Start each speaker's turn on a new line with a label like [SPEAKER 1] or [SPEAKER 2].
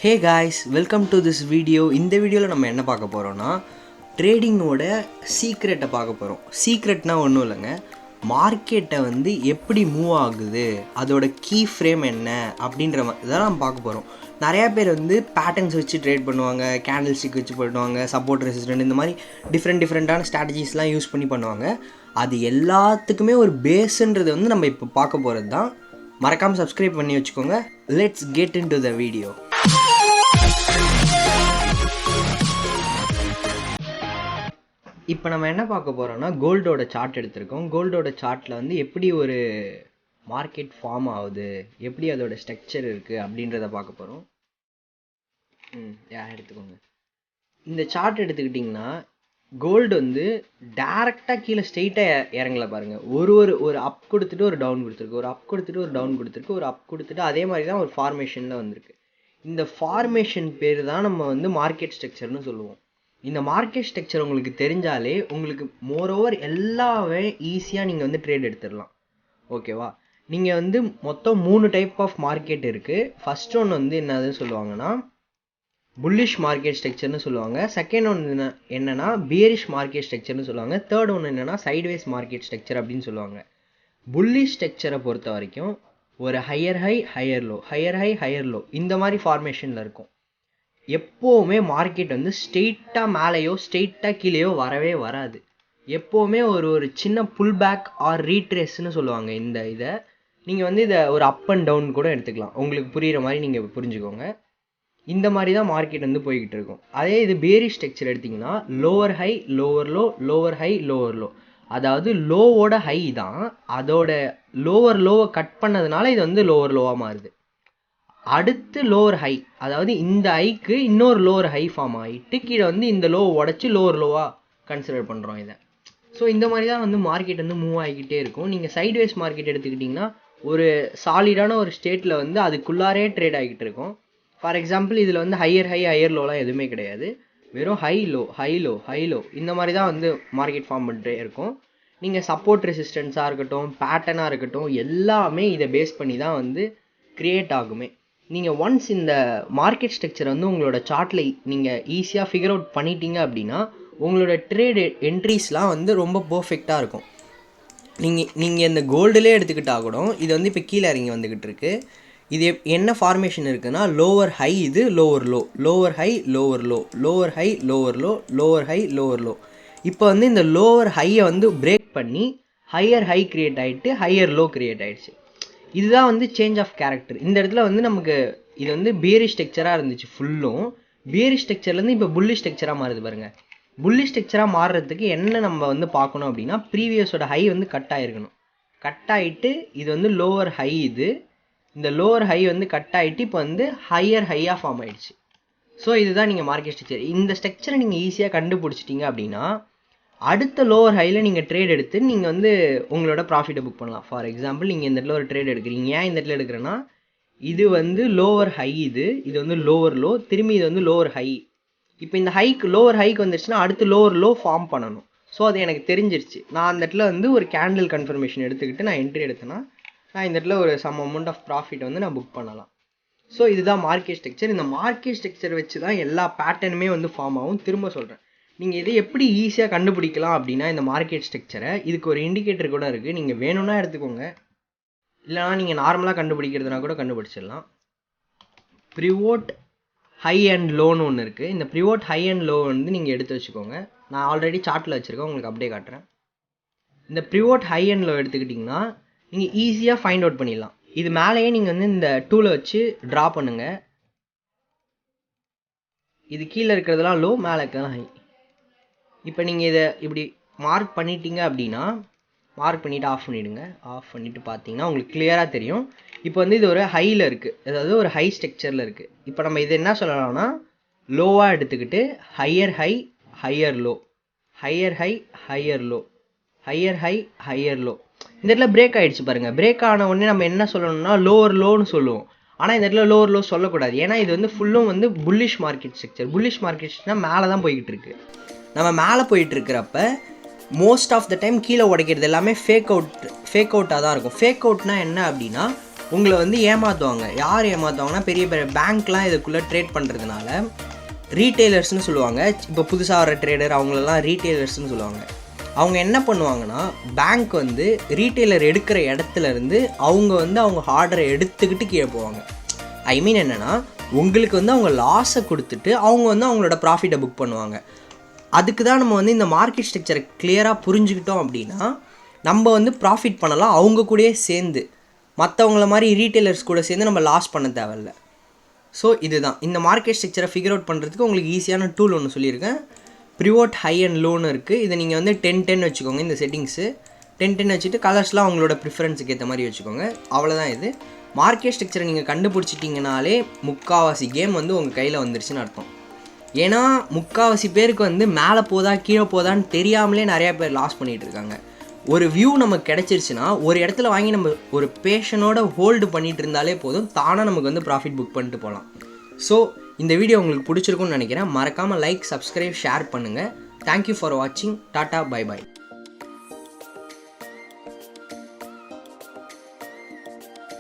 [SPEAKER 1] Hey guys, welcome to this video. இந்த வீடியோவில் நம்ம என்ன பார்க்க போகிறோன்னா ட்ரேடிங்கோட சீக்ரெட்டை பார்க்க போகிறோம். சீக்ரெட்னால் ஒன்றும் இல்லைங்க, மார்க்கெட்டை வந்து எப்படி மூவ் ஆகுது, அதோட கீ ஃப்ரேம் என்ன அப்படின்ற இதெல்லாம் நம்ம பார்க்க போகிறோம். நிறையா பேர் வந்து பேட்டர்ன்ஸ் வச்சு ட்ரேட் பண்ணுவாங்க, கேண்டில் ஸ்டிக் வச்சு பண்ணுவாங்க, சப்போர்ட் ரெசிஸ்டன்ட், இந்த மாதிரி டிஃப்ரெண்ட்டான ஸ்ட்ராட்டஜிஸ்லாம் யூஸ் பண்ணி பண்ணுவாங்க. அது எல்லாத்துக்குமே ஒரு பேஸுன்றது வந்து நம்ம இப்போ பார்க்க போகிறது தான். மறக்காமல் சப்ஸ்கிரைப் பண்ணி வச்சுக்கோங்க. Let's get in to the video. இப்போ நம்ம என்ன பார்க்க போகிறோம்னா, கோல்டோட சார்ட் எடுத்திருக்கோம். கோல்டோட சார்ட்டில் வந்து எப்படி ஒரு மார்க்கெட் ஃபார்ம் ஆகுது, எப்படி அதோட ஸ்ட்ரக்சர் இருக்குது அப்படின்றத பார்க்க போகிறோம். எடுத்துக்கோங்க. இந்த சார்ட் எடுத்துக்கிட்டிங்கன்னா கோல்டு வந்து டேரெக்டாக கீழே ஸ்ட்ரெயிட்டாக இறங்கல பாருங்கள். ஒரு அப் கொடுத்துட்டு ஒரு டவுன் கொடுத்துருக்கு, ஒரு அப் கொடுத்துட்டு ஒரு டவுன் கொடுத்துருக்கு, ஒரு அப் கொடுத்துட்டு அதே மாதிரி தான் ஒரு ஃபார்மேஷனில் வந்திருக்கு. இந்த ஃபார்மேஷன் பேர் தான் நம்ம வந்து மார்க்கெட் ஸ்ட்ரக்சர்னு சொல்லுவோம். இந்த மார்க்கெட் ஸ்ட்ரக்சர் உங்களுக்கு தெரிஞ்சாலே உங்களுக்கு மோரோவர் எல்லாமே ஈஸியாக நீங்கள் வந்து ட்ரேட் எடுத்துடலாம். ஓகேவா? நீங்கள் வந்து மொத்தம் 3 டைப் ஆஃப் மார்க்கெட் இருக்குது. ஃபர்ஸ்ட் ஒன்று வந்து என்னதுன்னு சொல்லுவாங்கன்னா புல்லிஷ் மார்க்கெட் ஸ்ட்ரக்சர்னு சொல்லுவாங்க. செகண்ட் ஒன்று என்னன்னா பியரிஷ் மார்க்கெட் ஸ்ட்ரக்சர்னு சொல்லுவாங்க. தேர்ட் ஒன்று என்னன்னா சைட்வேஸ் மார்க்கெட் ஸ்ட்ரக்சர் அப்படின்னு சொல்லுவாங்க. புல்லிஷ் ஸ்ட்ரக்சரை பொறுத்த வரைக்கும் ஒரு higher high higher low, higher high higher low, இந்த மாதிரி ஃபார்மேஷனில் இருக்கும். எப்போவுமே மார்க்கெட் வந்து ஸ்ட்ரெயிட்டாக மேலேயோ ஸ்ட்ரெயிட்டாக கீழேயோ வரவே வராது. எப்போவுமே ஒரு சின்ன புல் பேக் ஆர் ரீட்ரேஸ்ன்னு சொல்லுவாங்க. இந்த இதை நீங்கள் வந்து இதை ஒரு அப் அண்ட் டவுன் கூட எடுத்துக்கலாம். உங்களுக்கு புரிகிற மாதிரி நீங்கள் புரிஞ்சுக்கோங்க. இந்த மாதிரி தான் மார்க்கெட் வந்து போய்கிட்டு இருக்கும். அதே இது பேரிஷ் ஸ்ட்ரக்சர் எடுத்திங்கன்னா lower high lower low, lower high lower low, அதாவது லோவோட ஹை தான் அதோட லோவர் லோவை கட் பண்ணதுனால இது வந்து லோவர் லோவாக மாறுது. அடுத்து லோவர் ஹை, அதாவது இந்த ஹைக்கு இன்னொரு லோவர் ஹை ஃபார்ம் ஆகிட்டு கீழே வந்து இந்த லோ உடச்சி லோவர் லோவாக கன்சிடர் பண்ணுறோம் இதை. ஸோ இந்த மாதிரி தான் வந்து மார்க்கெட் வந்து மூவ் ஆகிக்கிட்டே இருக்கும். நீங்கள் சைட்வேஸ் மார்க்கெட் எடுத்துக்கிட்டிங்கன்னா ஒரு சாலிடான ஒரு ஸ்டேட்டில் வந்து அதுக்குள்ளாரே ட்ரேட் ஆகிக்கிட்டு இருக்கும். ஃபார் எக்ஸாம்பிள் இதில் வந்து ஹையர் ஹை ஹையர் லோலாம் எதுவுமே கிடையாது. வெறும் high low high low high low இந்த மாதிரி தான் வந்து மார்க்கெட் ஃபார்ம் பண்ணிட்டே இருக்கும். நீங்கள் சப்போர்ட் ரெசிஸ்டன்ஸாக இருக்கட்டும், பேட்டர்னாக இருக்கட்டும், எல்லாமே இதை பேஸ் பண்ணி தான் வந்து க்ரியேட் ஆகுமே. நீங்கள் ஒன்ஸ் இந்த மார்க்கெட் ஸ்ட்ரக்சர் வந்து உங்களோட சார்ட்டில் நீங்கள் ஈஸியாக ஃபிகர் அவுட் பண்ணிட்டீங்க அப்படின்னா உங்களோட ட்ரேட் என்ட்ரிஸ்லாம் வந்து ரொம்ப பர்ஃபெக்டாக இருக்கும். நீங்கள் இந்த கோல்டுலே எடுத்துக்கிட்டால் கூட இது வந்து இப்போ கீழே இறங்கி வந்துக்கிட்டு இருக்கு. இது என்ன ஃபார்மேஷன் இருக்குன்னா லோவர் ஹை, இது lower low, lower high lower low, lower high lower low, lower high lower low. இப்போ வந்து இந்த லோவர் ஹையை வந்து பிரேக் பண்ணி ஹையர் ஹை க்ரியேட் ஆகிட்டு ஹையர் லோ க்ரியேட் ஆகிடுச்சு. இதுதான் வந்து சேஞ்ச் ஆஃப் கேரக்டர். இந்த இடத்துல வந்து நமக்கு இது வந்து பியரிஷ் ஸ்ட்ரக்சராக இருந்துச்சு. ஃபுல்லும் பியரிஷ் ஸ்ட்ரக்சர்லேருந்து இப்போ புல்லிஷ் ஸ்ட்ரக்சராக மாறுது பாருங்கள். புல்லிஷ் ஸ்ட்ரக்சராக மாறுறதுக்கு என்ன நம்ம வந்து பார்க்கணும் அப்படின்னா ப்ரீவியஸோட ஹை வந்து கட் ஆகிருக்கணும். கட் ஆகிட்டு இது வந்து லோவர் ஹை, இது இந்த லோவர் ஹை வந்து கட் ஆகிட்டு இப்போ வந்து ஹையர் ஹையாக ஃபார்ம் ஆகிடுச்சு. ஸோ இதுதான் நீங்கள் மார்க்கெட் ஸ்ட்ரக்சர். இந்த ஸ்ட்ரக்சரை நீங்கள் ஈஸியாக கண்டுபிடிச்சிட்டிங்க அப்படின்னா அடுத்த லோவர் ஹையில் நீங்கள் ட்ரேட் எடுத்து நீங்கள் வந்து உங்களோட ப்ராஃபிட்டை புக் பண்ணலாம். ஃபார் எக்ஸாம்பிள் நீங்கள் இந்த இடத்துல ஒரு ட்ரேட் எடுக்கிறீங்க. ஏன் இந்த இடத்துல எடுக்கிறேன்னா இது வந்து லோவர் ஹை, இது வந்து லோவர் லோ, திரும்பி இது வந்து லோவர் ஹை. இப்போ இந்த ஹைக்கு லோவர் ஹைக்கு வந்துருச்சுன்னா அடுத்து லோவர் லோ ஃபார்ம் பண்ணணும். ஸோ அது எனக்கு தெரிஞ்சிருச்சு. நான் அந்த இடத்துல வந்து ஒரு கேண்டில் கன்ஃபர்மேஷன் எடுத்துக்கிட்டு நான் என்ட்ரி எடுத்தேன்னா நான் இந்த இடத்துல ஒரு சம் அமௌண்ட் ஆஃப் ப்ராஃபிட் வந்து நான் புக் பண்ணலாம். ஸோ இதுதான் மார்க்கெட் ஸ்ட்ரக்சர். இந்த மார்க்கெட் ஸ்ட்ரக்சர் வச்சு தான் எல்லா பேட்டர்னுமே வந்து ஃபார்ம் ஆகும். திரும்ப சொல்கிறேன், நீங்கள் இதை எப்படி ஈஸியாக கண்டுபிடிக்கலாம் அப்படின்னா இந்த மார்க்கெட் ஸ்ட்ரக்சரை இதுக்கு ஒரு இண்டிகேட்டர் கூட இருக்குது. நீங்கள் வேணும்னா எடுத்துக்கோங்க, இல்லைனா நீங்கள் நார்மலாக கண்டுபிடிக்கிறதுனா கூட கண்டுபிடிச்சிடலாம். ப்ரிவோட் ஹை அண்ட் லோன்னு ஒன்று இருக்குது. இந்த ப்ரிவோட் ஹை அண்ட் லோ வந்து நீங்கள் எடுத்து வச்சுக்கோங்க. நான் ஆல்ரெடி சார்ட்டில் வச்சுருக்கேன், உங்களுக்கு அப்படியே காட்டுறேன். இந்த ப்ரிவோட் ஹை அண்ட் லோ எடுத்துக்கிட்டிங்கன்னா நீங்கள் ஈஸியாக ஃபைண்ட் அவுட் பண்ணிடலாம். இது மேலேயே நீங்கள் வந்து இந்த டூலை வச்சு ட்ரா பண்ணுங்கள். இது கீழே இருக்கிறதுலாம் லோ, மேலே இருக்கிறதெல்லாம் ஹை. இப்போ நீங்கள் இதை இப்படி மார்க் பண்ணிட்டீங்க அப்படின்னா மார்க் பண்ணிவிட்டு ஆஃப் பண்ணிவிடுங்க. ஆஃப் பண்ணிவிட்டு பார்த்தீங்கன்னா உங்களுக்கு கிளியராக தெரியும். இப்போ வந்து இது ஒரு ஹையில் இருக்குது, அதாவது ஒரு ஹை ஸ்ட்ரக்சரில் இருக்குது. இப்போ நம்ம இது என்ன சொல்லலாம்னா லோவாக எடுத்துக்கிட்டு higher high higher low, higher high higher low, higher high higher low. இந்த இடத்துல பிரேக் ஆகிடுச்சு பாருங்கள். பிரேக் ஆன உடனே நம்ம என்ன சொல்லணும்னா லோவர் லோன்னு சொல்லுவோம். ஆனால் இந்த இடத்துல லோவர் லோ சொல்லக்கூடாது. ஏன்னா இது வந்து ஃபுல்லும் வந்து bullish market structure. Bullish market ஸ்ட்ரக்சர்னால் மேலே தான் போய்கிட்டு இருக்கு. நம்ம மேலே போயிட்டுருக்கிறப்ப மோஸ்ட் ஆஃப் த டைம் கீழே உடைக்கிறது எல்லாமே ஃபேக் அவுட்டாக தான் இருக்கும். ஃபேக் அவுட்னா என்ன அப்படின்னா உங்களை வந்து ஏமாற்றுவாங்க. யார் ஏமாற்றுவாங்கன்னா பெரிய பெரிய பேங்க்லாம் இதுக்குள்ளே ட்ரேட் பண்ணுறதுனால ரீட்டெய்லர்ஸ்னு சொல்லுவாங்க. இப்போ புதுசாக வர ட்ரேடர் அவங்களெல்லாம் ரீட்டெய்லர்ஸ்னு சொல்லுவாங்க. அவங்க என்ன பண்ணுவாங்கன்னா பேங்க் வந்து ரீட்டெய்லர் எடுக்கிற இடத்துலேருந்து அவங்க வந்து அவங்க ஆர்டரை எடுத்துக்கிட்டு கீழே போவாங்க. ஐ மீன் என்னென்னா உங்களுக்கு வந்து அவங்க லாஸை கொடுத்துட்டு அவங்க வந்து அவங்களோட ப்ராஃபிட்டை புக் பண்ணுவாங்க. அதுக்கு தான் நம்ம வந்து இந்த மார்க்கெட் ஸ்ட்ரக்சரை கிளியராக புரிஞ்சுக்கிட்டோம் அப்படின்னா நம்ம வந்து ப்ராஃபிட் பண்ணலாம். அவங்க கூடயே சேர்ந்து மற்றவங்கள மாதிரி ரீட்டெய்லர்ஸ் கூட சேர்ந்து நம்ம லாஸ் பண்ண தேவையில்ல. ஸோ இதுதான் இந்த மார்க்கெட் ஸ்ட்ரக்சரை ஃபிகர் அவுட் பண்ணுறதுக்கு உங்களுக்கு ஈஸியான டூல் ஒன்று சொல்லியிருக்கேன். ப்ரிவோட் ஹை அண்ட் லோன்னு இருக்குது. இதை நீங்கள் வந்து 10-10 வச்சுக்கோங்க. இந்த செட்டிங்ஸு 10-10 வச்சுட்டு கலர்ஸ்லாம் அவங்களோட ப்ரிஃபரன்ஸுக்கு ஏற்ற மாதிரி வச்சுக்கோங்க. அவ்வளோதான். இது மார்க்கெட் ஸ்ட்ரக்சரை நீங்கள் கண்டுபிடிச்சிட்டிங்கனாலே முக்கால்வாசி கேம் வந்து உங்கள் கையில் வந்துருச்சுன்னு அர்த்தம். ஏன்னா முக்கால்வாசி பேருக்கு வந்து மேலே போதா கீழே போதான்னு தெரியாமலே நிறையா பேர் லாஸ் பண்ணிகிட்டு இருக்காங்க. ஒரு வியூ நமக்கு கிடச்சிருச்சுன்னா ஒரு இடத்துல வாங்கி நம்ம ஒரு பேஷனோட ஹோல்டு பண்ணிகிட்டு இருந்தாலே போதும், தானாக நமக்கு வந்து ப்ராஃபிட் புக் பண்ணிட்டு போகலாம். ஸோ இந்த வீடியோ உங்களுக்கு பிடிச்சிருக்குன்னு நினைக்கிறேன். மறக்காமல் லைக், சப்ஸ்கிரைப், ஷேர் பண்ணுங்கள். தேங்க்யூ ஃபார் வாட்சிங். Tata, bye bye.